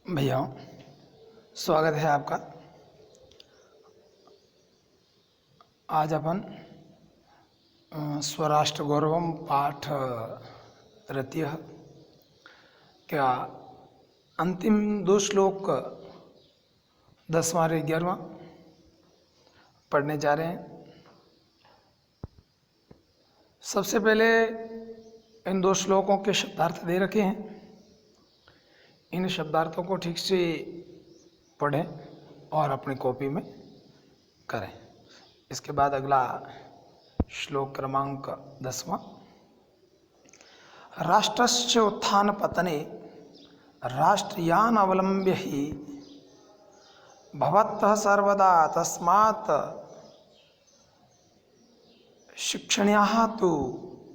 भैया, स्वागत है आपका। आज अपन स्वराष्ट्र गौरवम पाठ तृतीय क्या अंतिम दो श्लोक 10वां और 11वां पढ़ने जा रहे हैं। सबसे पहले इन दो श्लोकों के शब्दार्थ दे रखे हैं। इन शब्दार्थों को ठीक से पढ़ें और अपनी कॉपी में करें। इसके बाद अगला श्लोक क्रमांक 10वां। राष्ट्रस्य उत्थान पतने राष्ट्रियान अवलंब्य ही भवतः सर्वदा तस्मात् शिक्षणीयाः तु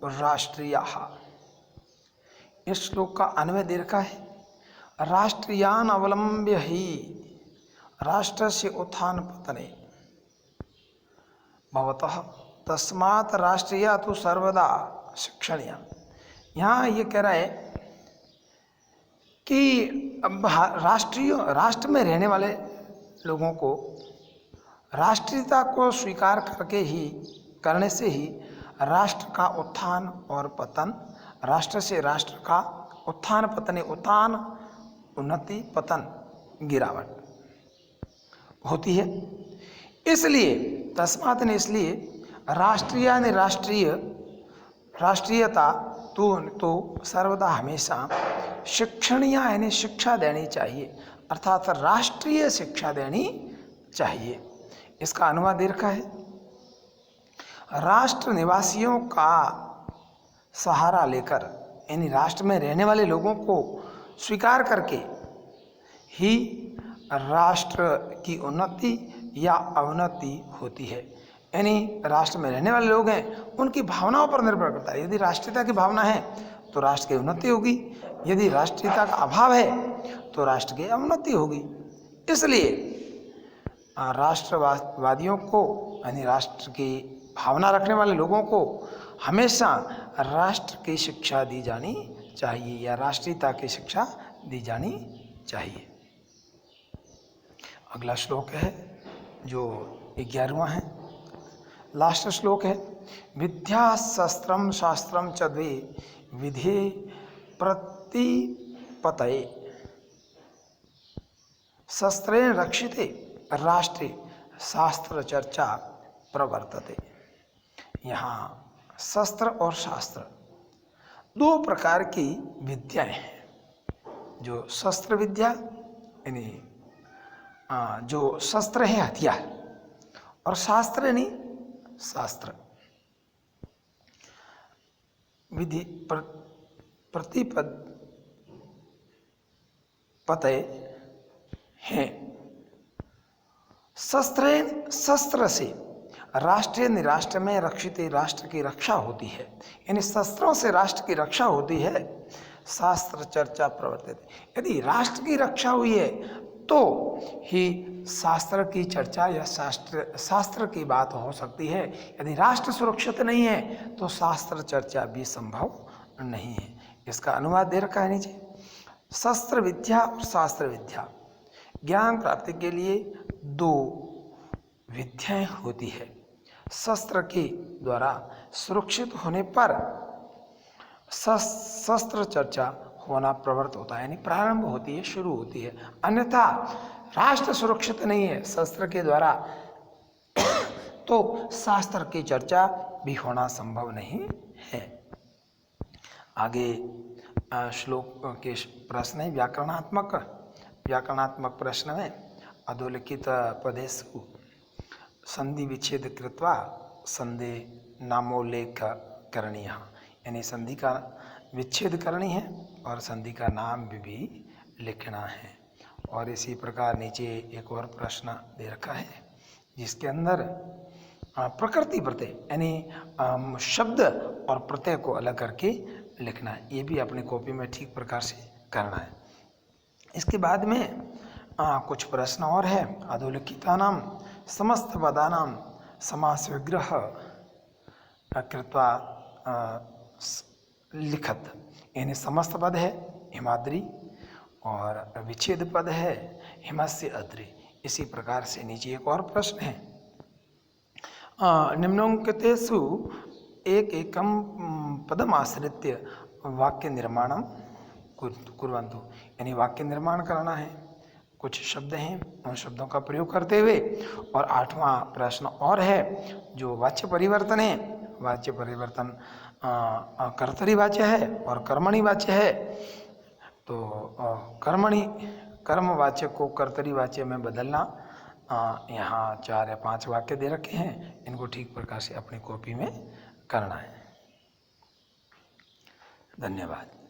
राष्ट्रीयाः। इस श्लोक का अन्वय दे रखा है। राष्ट्रियान अवलंब्य ही राष्ट्र से उत्थान पतने भवतः तस्मात् राष्ट्रीय तो सर्वदा शिक्षणीय। यहाँ ये कह रहा है कि राष्ट्र में रहने वाले लोगों को राष्ट्रीयता को स्वीकार करने से ही राष्ट्र का उत्थान और पतन, राष्ट्र से राष्ट्र का उत्थान पतन, उत्थान उन्नति, पतन गिरावट होती है। इसलिए तस्मात् ने इसलिए राष्ट्रीय ने राष्ट्रीयता तो सर्वदा हमेशा शिक्षणीय यानी शिक्षा देनी चाहिए, अर्थात राष्ट्रीय शिक्षा देनी चाहिए। इसका अनुवाद दे रखा है। राष्ट्र निवासियों का सहारा लेकर यानी राष्ट्र में रहने वाले लोगों को स्वीकार करके ही राष्ट्र की उन्नति या अवनति होती है। यानी राष्ट्र में रहने वाले लोग हैं, उनकी भावनाओं पर निर्भर करता है। यदि राष्ट्रीयता की भावना है तो राष्ट्र की उन्नति होगी, यदि राष्ट्रीयता का अभाव है तो राष्ट्र की अवनति होगी। इसलिए राष्ट्रवादियों को यानी राष्ट्र की भावना रखने वाले लोगों को हमेशा राष्ट्र की शिक्षा दी जानी चाहिए या राष्ट्रीयता की शिक्षा दी जानी चाहिए। अगला श्लोक है जो 11वां है, लास्ट श्लोक है। विद्या शस्त्रम शास्त्रम च द्वे विधे प्रतिपतये शस्त्रेण रक्षिते राष्ट्रे शास्त्र चर्चा प्रवर्तते। यहाँ शस्त्र और शास्त्र दो प्रकार की विद्याएं हैं। जो शस्त्र विद्या यानी जो शस्त्र है हथियार, और शास्त्र यानी शास्त्र। विधि प्रतिपतये हैं। शस्त्र से राष्ट्रीय निराष्ट्र में रक्षित राष्ट्र की रक्षा होती है, यानी शस्त्रों से राष्ट्र की रक्षा होती है। शास्त्र चर्चा प्रवर्तित, यदि राष्ट्र की रक्षा हुई है तो ही शास्त्र की चर्चा या शास्त्र की बात हो सकती है। यदि राष्ट्र सुरक्षित नहीं है तो शास्त्र चर्चा भी संभव नहीं है। इसका अनुवाद दे रखा है नीचे। शस्त्र विद्या और शास्त्र विद्या, ज्ञान प्राप्ति के लिए दो विद्याएं होती है। शस्त्र के द्वारा सुरक्षित होने पर शस्त्र चर्चा होना प्रवृत्त होता है, यानी प्रारंभ होती है, शुरू होती है। अन्यथा राष्ट्र सुरक्षित नहीं है शस्त्र के द्वारा तो शास्त्र की चर्चा भी होना संभव नहीं है। आगे श्लोक के प्रश्न है व्याकरणात्मक प्रश्न में अधोलिखित पदेषु संधि विच्छेद कृत्वा संधि नामोल्लेख करणीय, यानी संधि का विच्छेद करनी है और संधि का नाम भी लिखना है। और इसी प्रकार नीचे एक और प्रश्न दे रखा है जिसके अंदर प्रकृति प्रत्यय यानी शब्द और प्रत्यय को अलग करके लिखना है। ये भी अपनी कॉपी में ठीक प्रकार से करना है। इसके बाद में कुछ प्रश्न और है। अधोलिखितानां समस्त पदानां समास विग्रह कृत्वा लिखत, यानी समस्त पद है हिमाद्री और विच्छेद पद है हिमस्य अद्रि। इसी प्रकार से नीचे एक और प्रश्न है, निम्नोंकितेषु एकैकं पदम् आश्रित्य वाक्य निर्माणं कुर्वन्तु। यानी वाक्य निर्माण करना है, कुछ शब्द हैं उन शब्दों का प्रयोग करते हुए। और 8वां प्रश्न और है जो वाच्य परिवर्तन है, वाच्य परिवर्तन कर्तरी वाच्य है और कर्मणि वाच्य है। तो कर्मणि कर्मवाच्य को कर्तरी वाच्य में बदलना, यहाँ 4 या 5 वाक्य दे रखे हैं, इनको ठीक प्रकार से अपनी कॉपी में करना है। धन्यवाद।